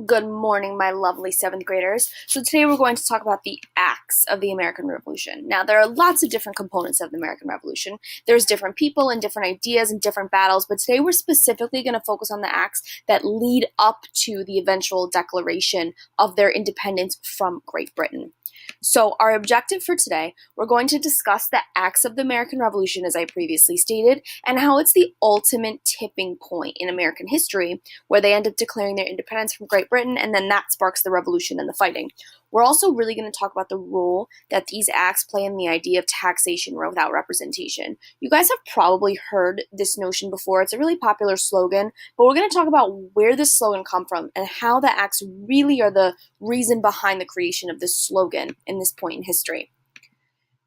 Good morning, my lovely 7th graders. So today we're going to talk about the acts of the American Revolution. Now, there are lots of different components of the American Revolution. There's different people and different ideas and different battles, but today we're specifically going to focus on the acts that lead up to the eventual declaration of their independence from Great Britain. So our objective for today, we're going to discuss the acts of the American Revolution, as I previously stated, and how it's the ultimate tipping point in American history, where they end up declaring their independence from Great Britain, and then that sparks the revolution and the fighting. We're also really going to talk about the role that these acts play in the idea of taxation without representation. You guys have probably heard this notion before. It's a really popular slogan, but we're going to talk about where this slogan comes from and how the acts really are the reason behind the creation of this slogan in this point in history.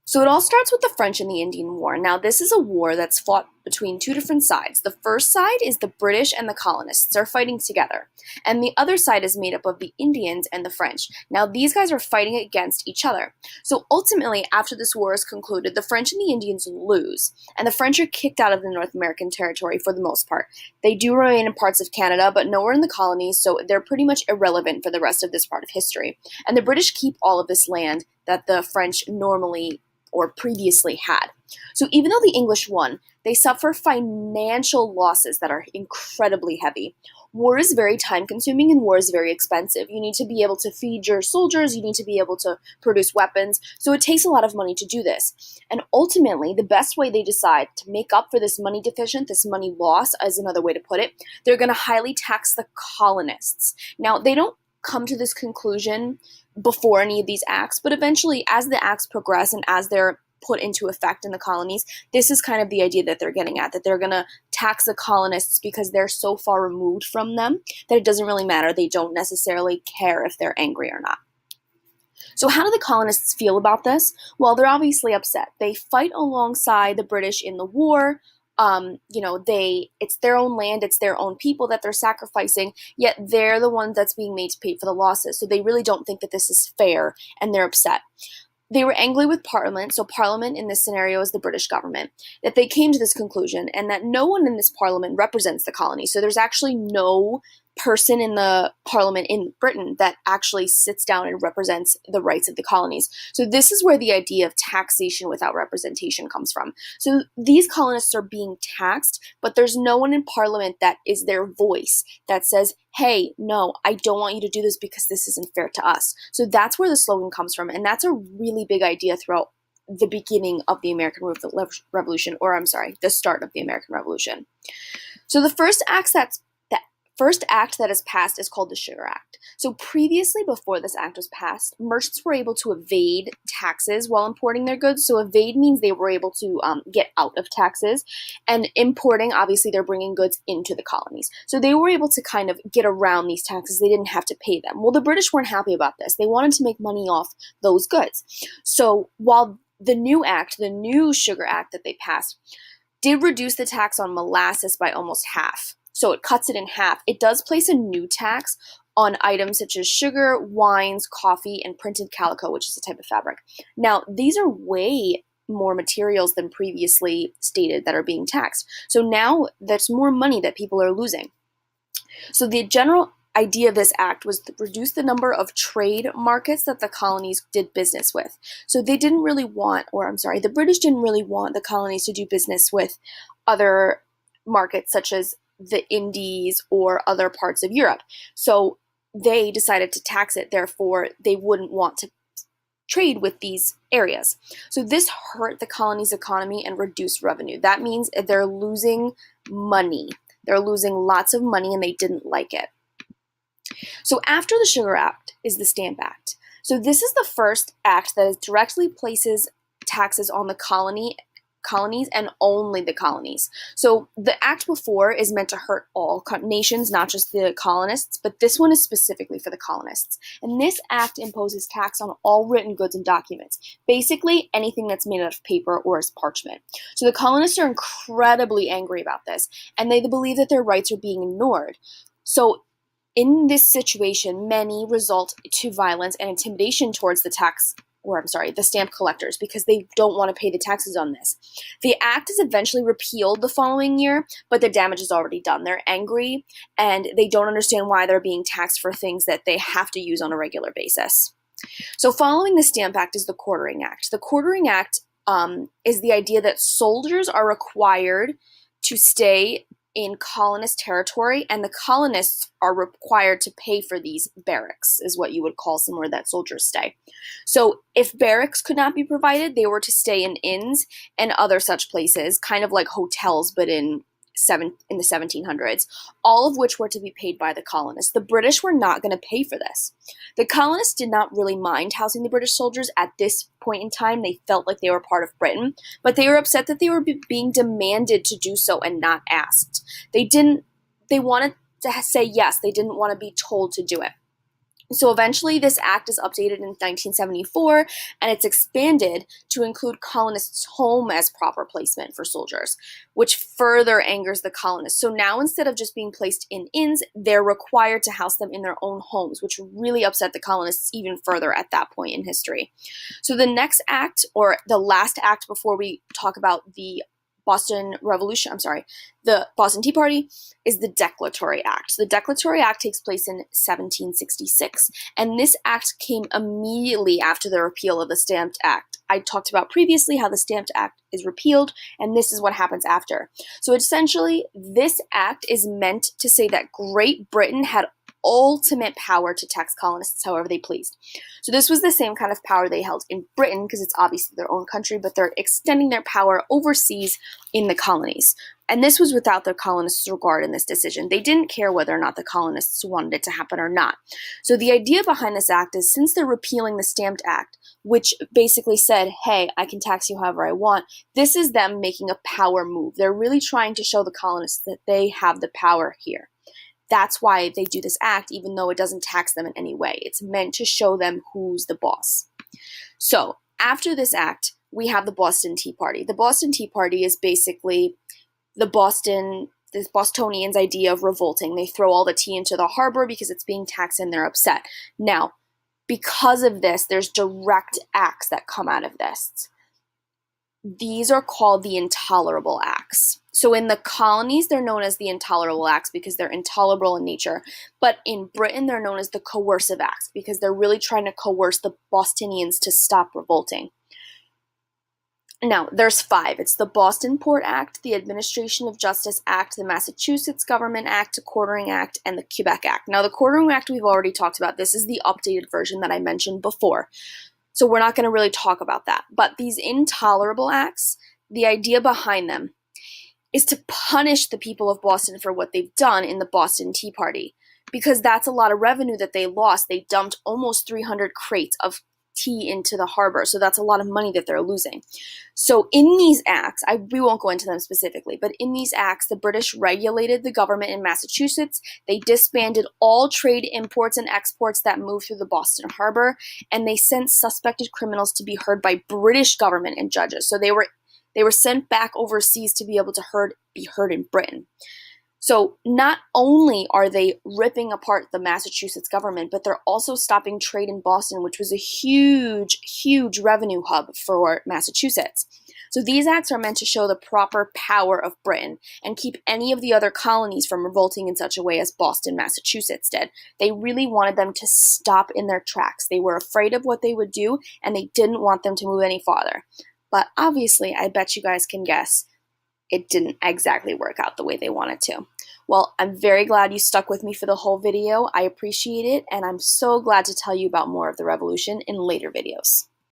So it all starts with the French and the Indian War. Now, this is a war that's fought between two different sides. The first side is the British and the colonists are fighting together. And the other side is made up of the Indians and the French. Now, these guys are fighting against each other. So ultimately, after this war is concluded, the French and the Indians lose. And the French are kicked out of the North American territory for the most part. They do remain in parts of Canada, but nowhere in the colonies, so they're pretty much irrelevant for the rest of this part of history. And the British keep all of this land that the French normally or previously had. So even though the English won, they suffer financial losses that are incredibly heavy. War is very time-consuming and war is very expensive. You need to be able to feed your soldiers, you need to be able to produce weapons, so it takes a lot of money to do this. And ultimately, the best way they decide to make up for this money deficient, this money loss, as another way to put it, they're going to highly tax the colonists. Now, they don't come to this conclusion before any of these acts, but eventually as the acts progress and as they're put into effect in the colonies, this is kind of the idea that they're getting at, that they're going to tax the colonists because they're so far removed from them that it doesn't really matter. They don't necessarily care if they're angry or not. So how do the colonists feel about this? Well, they're obviously upset. They fight alongside the British in the war. It's their own land, it's their own people that they're sacrificing, yet they're the ones that's being made to pay for the losses. So they really don't think that this is fair, and they're upset. They were angry with Parliament, so Parliament in this scenario is the British government, that they came to this conclusion, and that no one in this Parliament represents the colony. So there's actually no person in the Parliament in Britain that actually sits down and represents the rights of the colonies. So this is where the idea of taxation without representation comes from. So these colonists are being taxed, but there's no one in Parliament that is their voice that says, hey, no, I don't want you to do this because this isn't fair to us. So that's where the slogan comes from, and that's a really big idea throughout the beginning of the American Revolution, the start of the American Revolution. So the first act that is passed is called the Sugar Act. So previously, before this act was passed, merchants were able to evade taxes while importing their goods. So evade means they were able to get out of taxes. And importing, obviously, they're bringing goods into the colonies. So they were able to kind of get around these taxes. They didn't have to pay them. Well, the British weren't happy about this. They wanted to make money off those goods. So while the new Sugar Act that they passed, did reduce the tax on molasses by almost half. So it cuts it in half. It does place a new tax on items such as sugar, wines, coffee, and printed calico, which is a type of fabric. Now, these are way more materials than previously stated that are being taxed. So now there's more money that people are losing. So the general idea of this act was to reduce the number of trade markets that the colonies did business with. So they didn't really want, the British didn't really want the colonies to do business with other markets such as the Indies or other parts of Europe. So they decided to tax it, therefore they wouldn't want to trade with these areas. So this hurt the colony's economy and reduced revenue. That means they're losing money. They're losing lots of money and they didn't like it. So after the Sugar Act is the Stamp Act. So this is the first act that directly places taxes on the colonies and only the colonies. So the act before is meant to hurt all nations, not just the colonists, but this one is specifically for the colonists. And this act imposes tax on all written goods and documents, basically anything that's made out of paper or as parchment. So the colonists are incredibly angry about this, and they believe that their rights are being ignored. So in this situation, many result to violence and intimidation towards the tax the stamp collectors, because they don't want to pay the taxes on this. The act is eventually repealed the following year, but the damage is already done. They're angry and they don't understand why they're being taxed for things that they have to use on a regular basis. So following the Stamp Act is the Quartering Act. The Quartering Act is the idea that soldiers are required to stay in colonist territory, and the colonists are required to pay for these barracks, is what you would call somewhere that soldiers stay. So if barracks could not be provided, they were to stay in inns and other such places, kind of like hotels, but in the 1700s, all of which were to be paid by the colonists. The British were not going to pay for this. The colonists did not really mind housing the British soldiers at this point in time. They felt like they were part of Britain, but they were upset that they were being demanded to do so and not asked. They wanted to say yes. They didn't want to be told to do it. So eventually this act is updated in 1974, and it's expanded to include colonists' home as proper placement for soldiers, which further angers the colonists. So now instead of just being placed in inns, they're required to house them in their own homes, which really upset the colonists even further at that point in history. So the next act, or the last act before we talk about the Boston Tea Party, is the Declaratory Act. The Declaratory Act takes place in 1766, and this act came immediately after the repeal of the Stamp Act. I talked about previously how the Stamp Act is repealed, and this is what happens after. So essentially, this act is meant to say that Great Britain had ultimate power to tax colonists however they pleased. So this was the same kind of power they held in Britain, because it's obviously their own country, but they're extending their power overseas in the colonies. And this was without the colonists' regard in this decision. They didn't care whether or not the colonists wanted it to happen or not. So the idea behind this act is, since they're repealing the Stamp Act, which basically said, hey, I can tax you however I want, this is them making a power move. They're really trying to show the colonists that they have the power here. That's why they do this act, even though it doesn't tax them in any way. It's meant to show them who's the boss. So after this act, we have the Boston Tea Party. The Boston Tea Party is basically the Bostonians' idea of revolting. They throw all the tea into the harbor because it's being taxed and they're upset. Now, because of this, there's direct acts that come out of this. These are called the Intolerable Acts. So in the colonies, they're known as the Intolerable Acts because they're intolerable in nature. But in Britain, they're known as the Coercive Acts because they're really trying to coerce the Bostonians to stop revolting. Now, there's 5. It's the Boston Port Act, the Administration of Justice Act, the Massachusetts Government Act, the Quartering Act, and the Quebec Act. Now, the Quartering Act we've already talked about. This is the updated version that I mentioned before. So we're not going to really talk about that. But these Intolerable Acts, the idea behind them is to punish the people of Boston for what they've done in the Boston Tea Party, because that's a lot of revenue that they lost. They dumped almost 300 crates of tea into the harbor, so that's a lot of money that they're losing. So in these acts, we won't go into them specifically, but in these acts, the British regulated the government in Massachusetts. They disbanded all trade imports and exports that moved through the Boston harbor, and they sent suspected criminals to be heard by British government and judges. So they were sent back overseas to be able to be heard in Britain. So not only are they ripping apart the Massachusetts government, but they're also stopping trade in Boston, which was a huge, huge revenue hub for Massachusetts. So these acts are meant to show the proper power of Britain and keep any of the other colonies from revolting in such a way as Boston, Massachusetts did. They really wanted them to stop in their tracks. They were afraid of what they would do, and they didn't want them to move any farther. But obviously, I bet you guys can guess, it didn't exactly work out the way they wanted to. Well, I'm very glad you stuck with me for the whole video. I appreciate it, and I'm so glad to tell you about more of the revolution in later videos.